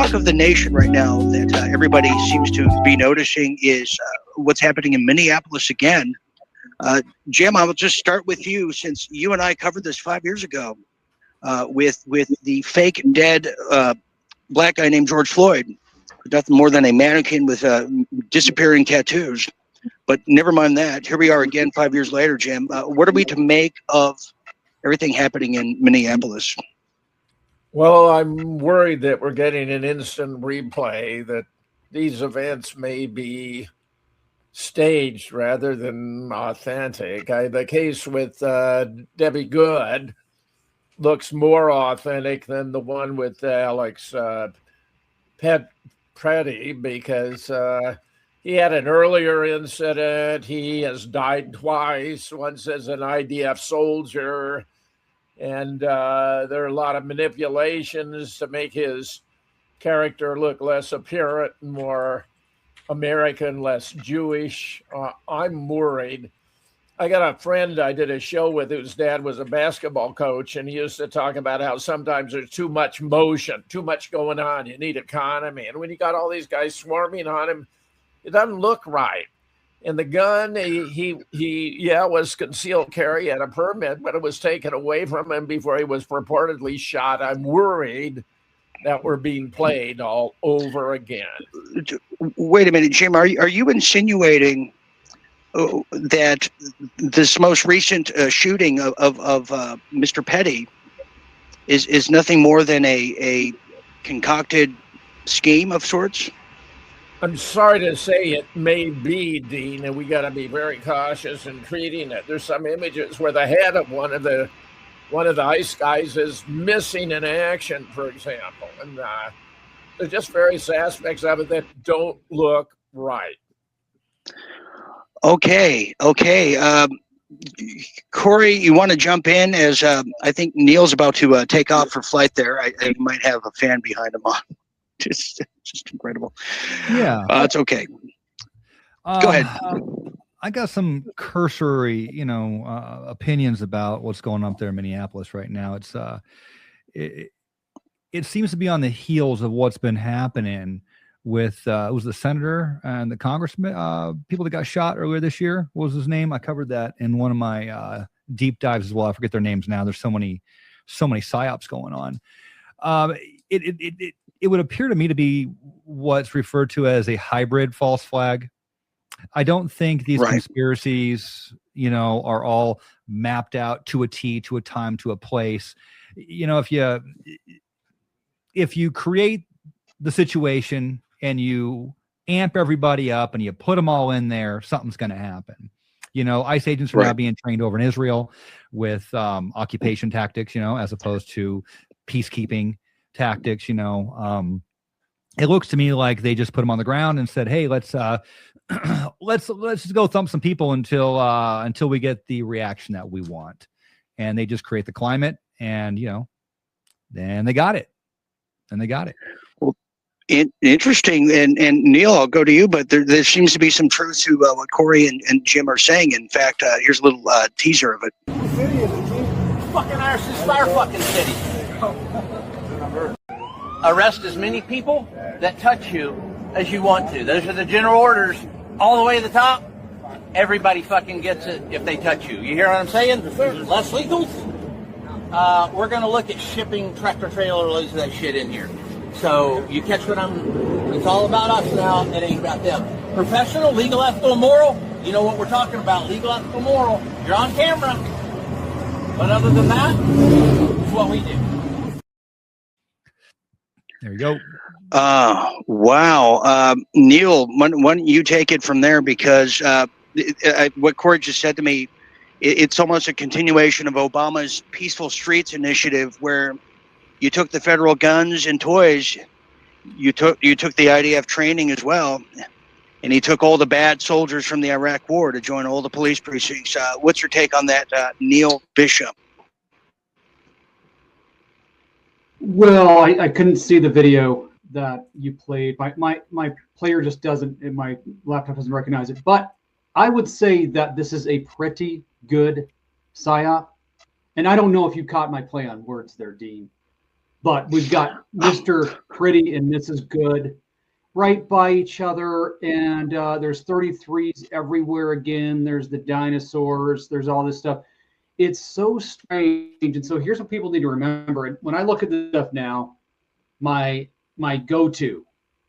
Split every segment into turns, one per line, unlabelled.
talk of the nation right now that everybody seems to be noticing is what's happening in Minneapolis again. Jim, I will just start with you, since you and I covered this 5 years ago with the fake dead black guy named George Floyd, nothing more than a mannequin with disappearing tattoos. But never mind that. Here we are again 5 years later, Jim. What are we to make of everything happening in Minneapolis?
Well, I'm worried that we're getting an instant replay, that these events may be staged rather than authentic. The case with Debbie Good looks more authentic than the one with Alex Petty, because he had an earlier incident. He has died twice, once as an IDF soldier. And there are a lot of manipulations to make his character look less apparent, more American, less Jewish. I'm worried. I got a friend I did a show with whose dad was a basketball coach, and he used to talk about how sometimes there's too much motion, too much going on. You need economy. And when you got all these guys swarming on him, it doesn't look right. And the gun, he was concealed carry, had a permit, but it was taken away from him before he was purportedly shot. I'm worried that we're being played all over again.
Wait a minute, Jim. Are you insinuating that this most recent shooting of Mr. Petty is nothing more than a concocted scheme of sorts?
I'm sorry to say it may be, Dean, and we got to be very cautious in treating it. There's some images where the head of one of the ice guys is missing in action, for example, and there's just various aspects of it that don't look right.
Okay. Corey, you want to jump in, as I think Neil's about to take off for flight there. I might have a fan behind him on. Just incredible.
Yeah.
It's okay. Go ahead.
I got some cursory, opinions about what's going on up there in Minneapolis right now. It seems to be on the heels of what's been happening with it was the senator and the congressman, people that got shot earlier this year. What was his name? I covered that in one of my deep dives as well. I forget their names now. There's so many psyops going on. It would appear to me to be what's referred to as a hybrid false flag. I don't think these conspiracies, are all mapped out to a T, to a time, to a place. If you create the situation and you amp everybody up and you put them all in there, something's going to happen. ICE agents are now being trained over in Israel with occupation tactics, as opposed to peacekeeping tactics. It looks to me like they just put them on the ground and said, "Hey, let's just go thump some people until we get the reaction that we want," and they just create the climate, and then they got it, Well,
interesting, and Neil, I'll go to you, but there seems to be some truth to what Corey and Jim are saying. In fact, here's a little teaser of it.
What city is it, Chief? Fucking ours is our fucking city. Arrest as many people that touch you as you want to. Those are the general orders all the way to the top. Everybody fucking gets it if they touch you. You hear what I'm saying? Less legals. We're going to look at shipping tractor trailer loads of that shit in here. So you catch what it's all about us now. It ain't about them. Professional, legal, ethical, moral. You know what we're talking about. Legal, ethical, moral. You're on camera. But other than that, it's what we do.
There you go.
Wow. Neil, why don't you take it from there? Because what Corey just said to me, it's almost a continuation of Obama's Peaceful Streets initiative, where you took the federal guns and toys, you took the IDF training as well, and he took all the bad soldiers from the Iraq War to join all the police precincts. What's your take on that, Neil Bishop?
Well, I couldn't see the video that you played. My player just doesn't, and my laptop doesn't recognize it. But I would say that this is a pretty good psyop. And I don't know if you caught my play on words there, Dean. but we've got Mr. Pretty and Mrs. Good right by each other, and there's 33s everywhere again. There's the dinosaurs. There's all this stuff. It's so strange. And so here's what people need to remember. When I look at this stuff now, my go-to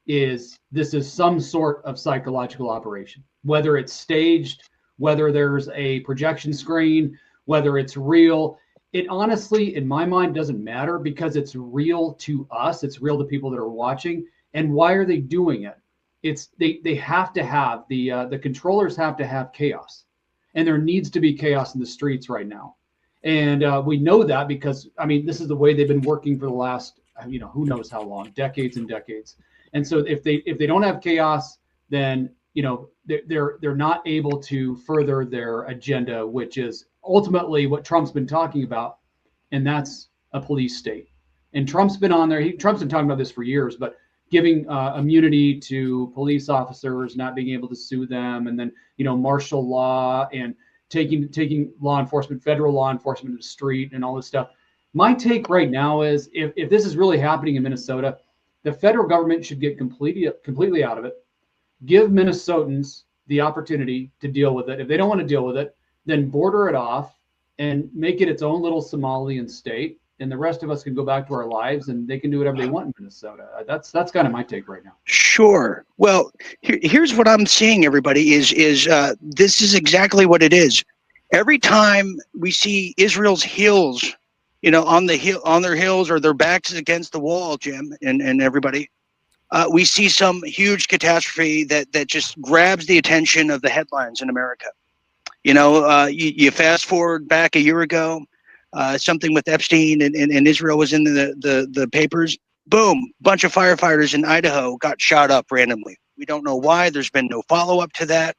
is this is some sort of psychological operation, whether it's staged, whether there's a projection screen, whether it's real. It honestly, in my mind, doesn't matter because it's real to us. It's real to people that are watching. And why are they doing it? It's they have to have the controllers have to have chaos, and there needs to be chaos in the streets right now. And we know that because I mean this is the way they've been working for the last who knows how long, decades and decades. And so if they don't have chaos, then they're not able to further their agenda, which is ultimately what Trump's been talking about, and that's a police state. And Trump's been on there. Trump's been talking about this for years, but giving immunity to police officers, not being able to sue them, and then martial law and taking law enforcement, federal law enforcement to the street and all this stuff. My take right now is if this is really happening in Minnesota, the federal government should get completely out of it. Give Minnesotans the opportunity to deal with it. If they don't want to deal with it, then border it off and make it its own little Somalian state. And the rest of us can go back to our lives and they can do whatever they want in Minnesota. That's kind of my take right now.
Sure. Well, here's what I'm seeing, everybody, is this is exactly what it is. Every time we see Israel's heels, on their heels or their backs against the wall, Jim and everybody, we see some huge catastrophe that just grabs the attention of the headlines in America. You fast forward back a year ago, something with Epstein and Israel was in the papers. Boom, bunch of firefighters in Idaho got shot up randomly. We don't know why. There's been no follow-up to that.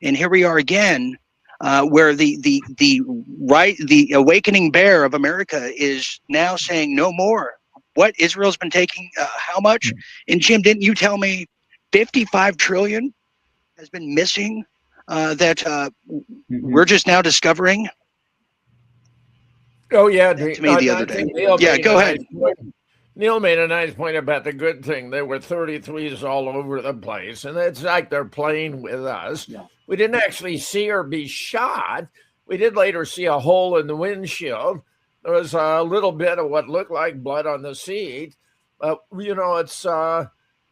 And here we are again, where the awakening bear of America is now saying no more. What Israel's been taking, how much? And Jim, didn't you tell me 55 trillion has been missing that we're just now discovering?
Oh, yeah.
To me the other day. Yeah, go ahead.
Neil made a nice point about the good thing. There were 33s all over the place, and it's like they're playing with us. Yeah. We didn't actually see her be shot. We did later see a hole in the windshield. There was a little bit of what looked like blood on the seat. It's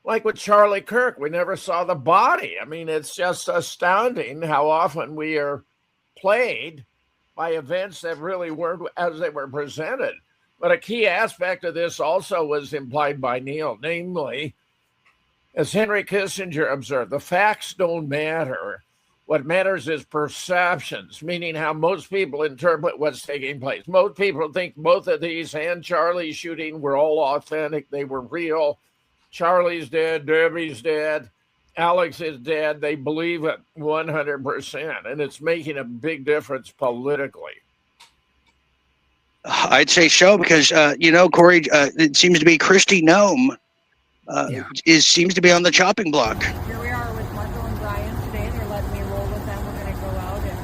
like with Charlie Kirk. We never saw the body. I mean, it's just astounding how often we are played by events that really weren't as they were presented. But a key aspect of this also was implied by Neil, namely, as Henry Kissinger observed, the facts don't matter. What matters is perceptions, meaning how most people interpret what's taking place. Most people think both of these and Charlie's shooting were all authentic. They were real. Charlie's dead. Debbie's dead. Alex is dead. They believe it 100%. And it's making a big difference politically.
I'd say so because, Corey, it seems to be Kristi Noem seems to be on the chopping block.
Here we are with Marco and Brian today. They're letting me roll with them. We're going to go out and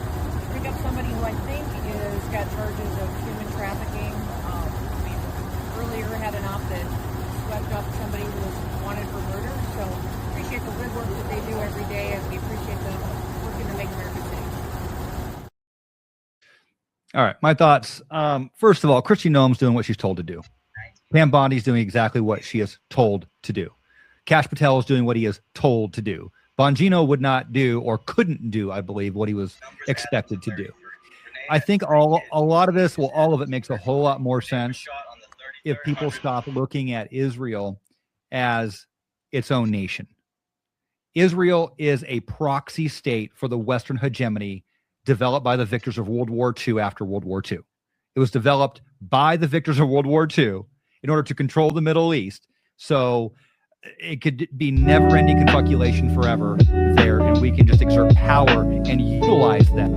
pick up somebody who I think is got charges of human trafficking. Earlier had an op that swept up somebody who was wanted for murder. So appreciate the good work that they do every day, and we appreciate them working to make America safe.
All right, my thoughts. First of all, Kristi Noem's doing what she's told to do. Pam Bondi's doing exactly what she is told to do. Kash Patel is doing what he is told to do. Bongino would not do or couldn't do, I believe, what he was expected to do. I think a lot of this, all of it makes a whole lot more sense if people stop looking at Israel as its own nation. Israel is a proxy state for the Western hegemony developed by the victors of World War II after World War II. It was developed by the victors of World War II in order to control the Middle East. So it could be never-ending confabulation forever there, and we can just exert power and utilize that